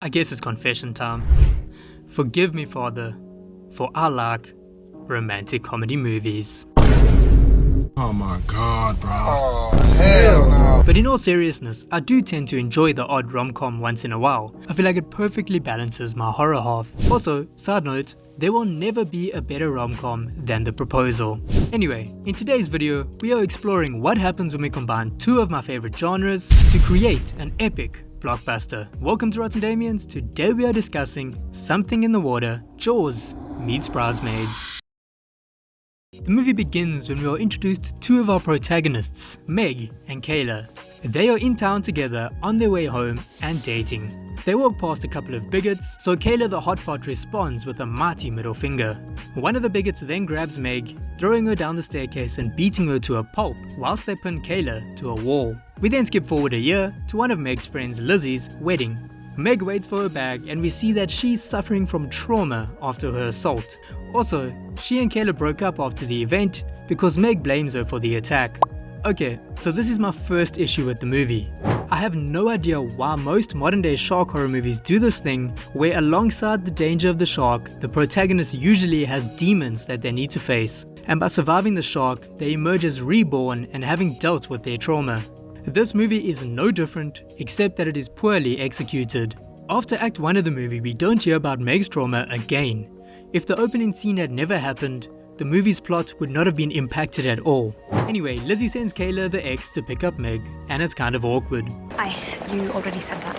I guess it's confession time. Forgive me, Father, for I like romantic comedy movies. Oh my god, bro. Oh, hell no. But in all seriousness, I do tend to enjoy the odd rom-com once in a while. I feel like it perfectly balances my horror half. Also, side note, there will never be a better rom-com than The Proposal. Anyway, in today's video, we are exploring what happens when we combine two of my favorite genres to create an epic blockbuster. Welcome to Rotten Damians. Today we are discussing Something in the Water, Jaws meets Bridesmaids. The movie begins when we are introduced to two of our protagonists, Meg and Kayla. They are in town together on their way home and dating. They walk past a couple of bigots, so Kayla the hot pot responds with a mighty middle finger. One of the bigots then grabs Meg, throwing her down the staircase and beating her to a pulp whilst they pin Kayla to a wall. We then skip forward a year to one of Meg's friends Lizzie's wedding. Meg waits for her bag and we see that she's suffering from trauma after her assault. Also, she and Kayla broke up after the event because Meg blames her for the attack. Okay, so this is my first issue with the movie. I have no idea why most modern day shark horror movies do this thing where alongside the danger of the shark, the protagonist usually has demons that they need to face. And by surviving the shark, they emerge as reborn and having dealt with their trauma. This movie is no different, except that it is poorly executed. After Act 1 of the movie, we don't hear about Meg's trauma again. If the opening scene had never happened, the movie's plot would not have been impacted at all. Anyway, Lizzie sends Kayla the ex to pick up Meg, and it's kind of awkward. You already said that.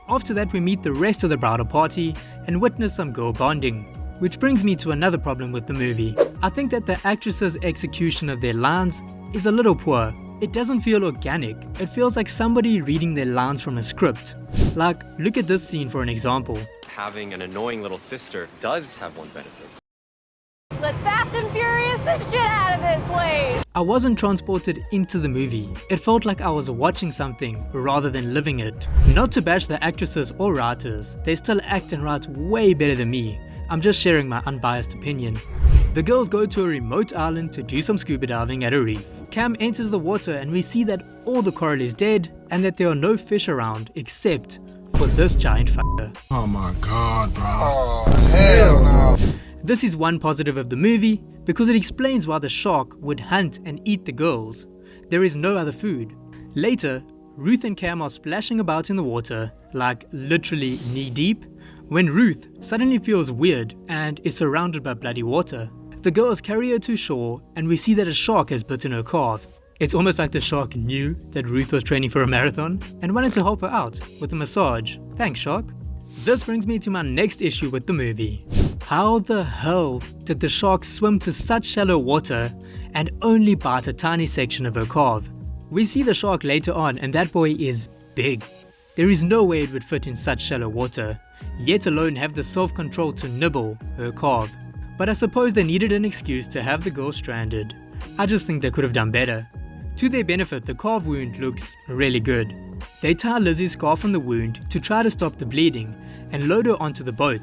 After that, we meet the rest of the bridal party and witness some girl bonding. Which brings me to another problem with the movie. I think that the actresses' execution of their lines is a little poor. It doesn't feel organic. It feels like somebody reading their lines from a script. Like, look at this scene for an example. Having an annoying little sister does have one benefit. Let's fast and furious the shit out of this place! I wasn't transported into the movie. It felt like I was watching something rather than living it. Not to bash the actresses or writers, they still act and write way better than me. I'm just sharing my unbiased opinion. The girls go to a remote island to do some scuba diving at a reef. Cam enters the water and we see that all the coral is dead and that there are no fish around except for this giant fucker. Oh my god, bro. Oh, hell no. This is one positive of the movie because it explains why the shark would hunt and eat the girls. There is no other food. Later, Ruth and Cam are splashing about in the water, like literally knee deep, when Ruth suddenly feels weird and is surrounded by bloody water. The girls carry her to shore and we see that a shark has bitten her calf. It's almost like the shark knew that Ruth was training for a marathon and wanted to help her out with a massage. Thanks, shark. This brings me to my next issue with the movie. How the hell did the shark swim to such shallow water and only bite a tiny section of her calf? We see the shark later on and that boy is big. There is no way it would fit in such shallow water, yet alone have the self-control to nibble her calf. But I suppose they needed an excuse to have the girl stranded. I just think they could have done better. To their benefit, the calf wound looks really good. They tie Lizzie's scarf on the wound to try to stop the bleeding and load her onto the boat,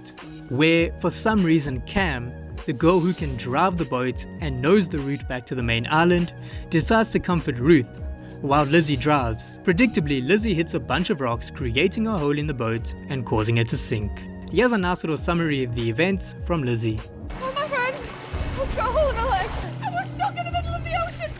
where for some reason Cam, the girl who can drive the boat and knows the route back to the main island, decides to comfort Ruth while Lizzie drives. Predictably, Lizzie hits a bunch of rocks, creating a hole in the boat and causing it to sink. Here's a nice little summary of the events from Lizzie. Oh, my friend! I've got a hole in my leg, and we're stuck in the middle of the ocean,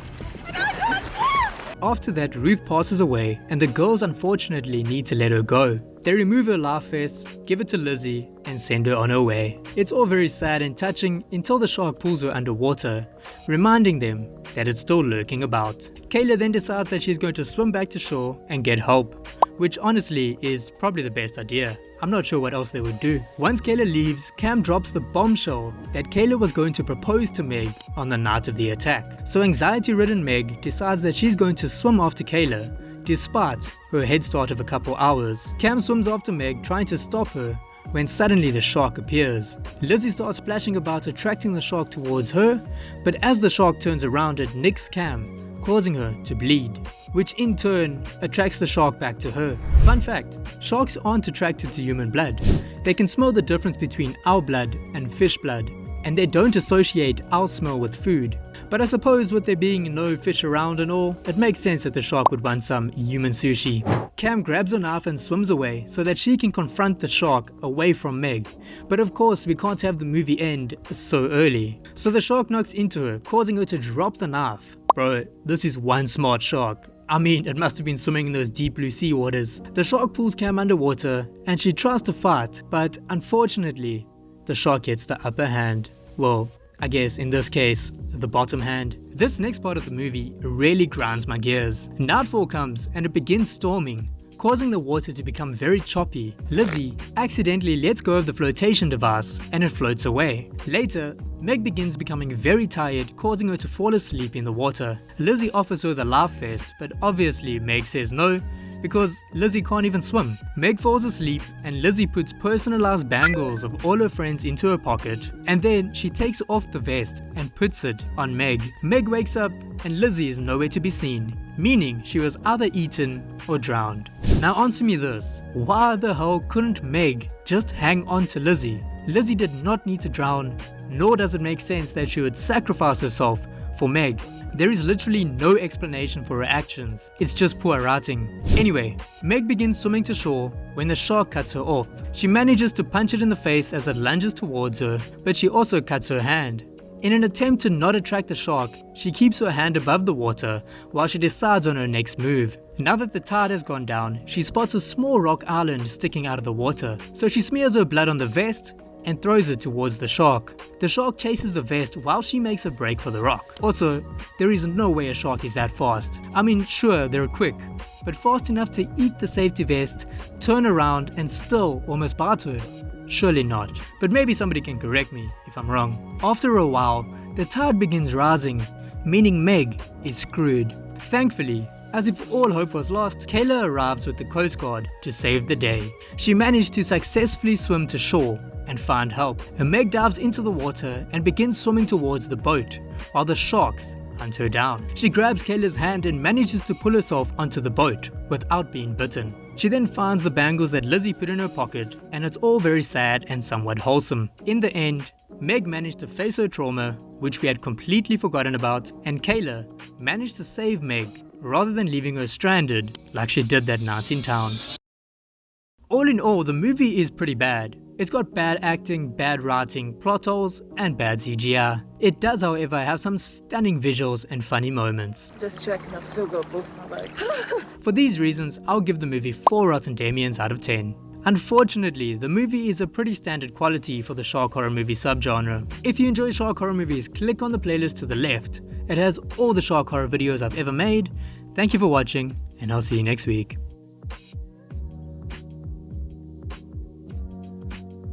and I can't swim! After that, Ruth passes away, and the girls unfortunately need to let her go. They remove her life vest, give it to Lizzie, and send her on her way. It's all very sad and touching until the shark pulls her underwater, reminding them that it's still lurking about. Kayla then decides that she's going to swim back to shore and get help, which honestly is probably the best idea. I'm not sure what else they would do. Once Kayla leaves, Cam drops the bombshell that Kayla was going to propose to Meg on the night of the attack. So anxiety-ridden Meg decides that she's going to swim after Kayla, despite her head start of a couple hours. Cam swims after Meg, trying to stop her, when suddenly the shark appears. Lizzie starts splashing about, attracting the shark towards her, but as the shark turns around, it nicks Cam, causing her to bleed, which in turn attracts the shark back to her. Fun fact, sharks aren't attracted to human blood. They can smell the difference between our blood and fish blood, and they don't associate our smell with food. But I suppose with there being no fish around and all, it makes sense that the shark would want some human sushi. Cam grabs her knife and swims away so that she can confront the shark away from Meg. But of course we can't have the movie end so early. So the shark knocks into her, causing her to drop the knife. Bro, this is one smart shark. I mean, it must have been swimming in those deep blue sea waters. The shark pulls Cam underwater and she tries to fight, but unfortunately, the shark gets the upper hand. Well, I guess in this case, the bottom hand. This next part of the movie really grinds my gears. Nightfall comes and it begins storming, causing the water to become very choppy. Lizzie accidentally lets go of the flotation device and it floats away. Later, Meg begins becoming very tired, causing her to fall asleep in the water. Lizzie offers her the life vest, but obviously Meg says no, because Lizzie can't even swim. Meg falls asleep and Lizzie puts personalized bangles of all her friends into her pocket, and then she takes off the vest and puts it on Meg. Meg wakes up and Lizzie is nowhere to be seen, meaning she was either eaten or drowned. Now answer me this, why the hell couldn't Meg just hang on to Lizzie? Lizzie did not need to drown, nor does it make sense that she would sacrifice herself for Meg. There is literally no explanation for her actions, it's just poor writing. Anyway, Meg begins swimming to shore when the shark cuts her off. She manages to punch it in the face as it lunges towards her, but she also cuts her hand. In an attempt to not attract the shark, she keeps her hand above the water while she decides on her next move. Now that the tide has gone down, she spots a small rock island sticking out of the water, so she smears her blood on the vest and throws it towards the shark. The shark chases the vest while she makes a break for the rock. Also, there is no way a shark is that fast. I mean, sure, they're quick, but fast enough to eat the safety vest, turn around and still almost bite her? Surely not, but maybe somebody can correct me if I'm wrong. After a while, the tide begins rising, meaning Meg is screwed. Thankfully, as if all hope was lost, Kayla arrives with the Coast Guard to save the day. She managed to successfully swim to shore and find help. And Meg dives into the water and begins swimming towards the boat, while the sharks hunt her down. She grabs Kayla's hand and manages to pull herself onto the boat without being bitten. She then finds the bangles that Lizzie put in her pocket, and it's all very sad and somewhat wholesome. In the end, Meg managed to face her trauma, which we had completely forgotten about, and Kayla managed to save Meg rather than leaving her stranded like she did that night in town. All in all, the movie is pretty bad. It's got bad acting, bad writing, plot holes, and bad CGI. It does, however, have some stunning visuals and funny moments. Just checking, I've still got both my legs. For these reasons, I'll give the movie 4 rotten Damians out of 10. Unfortunately, the movie is a pretty standard quality for the shark horror movie subgenre. If you enjoy shark horror movies, click on the playlist to the left. It has all the shark horror videos I've ever made. Thank you for watching, and I'll see you next week.